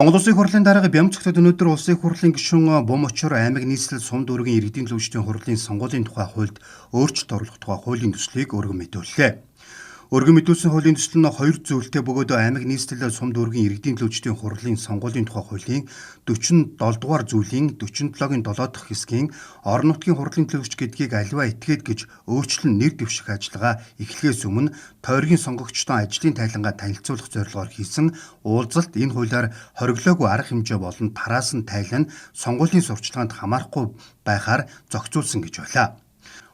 Монгол Улсын хурлын дарга Бямцогтод өнөөдөр Улсын хурлын гишүүн Бум Очор аймаг нийслэл сум дүүргийн иргэдийн төлөвчдийн хурлын сонгуулийн тухай хуульд өөрчлөлт оруулах тухай хуулийн төслийг өргөн мэдүүллээ. Өргөн мэдүүлсэн хуулийн төсөл нь хоёр зүйлтэй бөгөөд аймаг нийслэл сум дүүргийн иргэдийн төлөвчдийн хурлын сонгуулийн тухай хуулийн 47 дугаар зүйлийн 47-гийн 7 дахь хэсгийн орон нутгийн хурлын төлөвч гэдгийг аливаа этгээд гэж өөрчлөн нэр дэвших ажиллагаа эхлэхээс өмнө тойргийн сонгогчдоо ажлын тайлангаа танилцуулах зорилгоор хийсэн уулзалт энэ хуулиар хориглоогүй арга хэмжээ болон тараасан тайлан сонгуулийн сурчлаганд хамаарахгүй байхаар зохицуулсан гэж байлаа.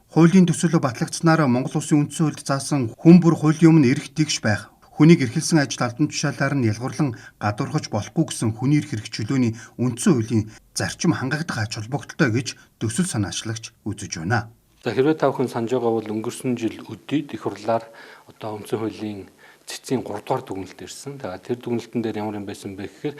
Хуулийн төсөл батлагдсанаар Монгол Улсын үндсэн хуульд заасан хүн бүр хуулийн өмнө эрх тэгш байх, хүнийг эрхэлсэн ажил албан тушаалаар нь ялгуурлан гадуурхаж болохгүй гэсэн хүний эрх хэрэгч чөлөөний үндсэн хуулийн зарчим хангагдах ач холбогдолтой гэж төсөл санаачлагч үзэж байна. За хэрвээ та бүхэн санаж байгаа бол өнгөрсөн жил өдийд их хурлаар одоо үндсэн хуулийн цэцгийн 3 дугаар дүгнэлт ирсэн. Тэгээд тэр дүгнэлтэн дээр ямар юм байсан бэ гэхээр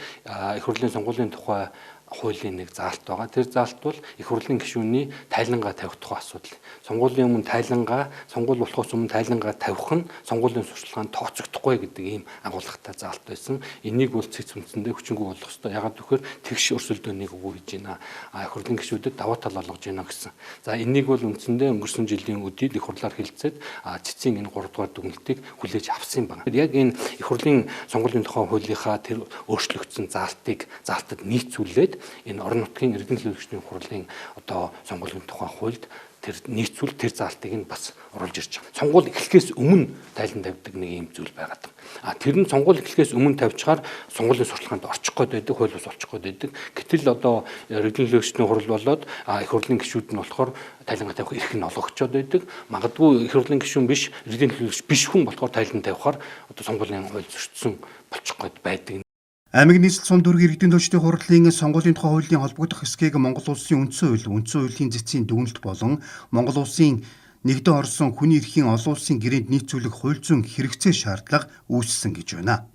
их хурлын сонгуулийн тухай хуулийн нэг заалт байгаа. Тэр заалт бол их хурлын гишүүний тайлангаа тавих тухай асуудал. Сонгуулийн өмнө тайлангаа, сонгуул болохоос өмнө тайлангаа тавих нь сонгуулийн сурчлаганд тооцогдохгүй гэдэг ийм агуулгатай заалт байсан. Энийг бол цэц үндсэндээ хүчингүй болгох ёстой. Ягаад гэвэл тэгш өрсөлдөөнийг өгөө хийж байна. Их хурлын гишүүдэд даваа тал болгож байна гэсэн. За энийг бол үндсэндээ өнгөрсөн жилийн өдийд их хурлаар хэлцээд цэцгийн энэ 3 дугаар дүгнэлтийг хүлээж авсан юм байна. Яг энэ их хурлын сонгуулийн тухай хуулийнхаа тэр өөрчлөгдсөн заалтад нийцүүлээд энэ орон нутгийн иргэдийн төлөвчдийн хурлын одоо сонгуулийн тухай хуульд тэр нийцүүл тэр заалтыг нь бас оруулж ирж байгаа. Сонгуул эхлэхээс өмнө тайлан тавьдаг нэг юм зүйл байгаад байна. Тэр нь сонгуул эхлэхээс өмнө тавьчихаар сонгуулийн сурчлаганд орчих гээд байдаг, хууль бус олчих гээд байдаг. Гэтэл одоо иргэдийн төлөвчдийн хурал болоод их хурлын гишүүд нь болохоор тайлангаа тавих эрх нь олгогчоод байдаг. Магадгүй их хурлын гишүүн биш, иргэдийн төлөвч биш хүн болохоор тайлан тавихаар одоо сонгуулийн хууль зөрчсөн болчих гээд байдаг. Аймаг нийслэл сум дүүргийн иргэдийн төлөвчдийн хурлын сонгуулийн тухай хуулийн холбогдох хэсгийг Монгол Улсын үндсэн хуулийн цэцгийн дүгнэлт болон Монгол Улсын нэгдэн орсон хүний эрхийн олон улсын гэрээнд нийцүүлэх хууль зүйн хэрэгцээ шаардлага үүссэн гэж байна.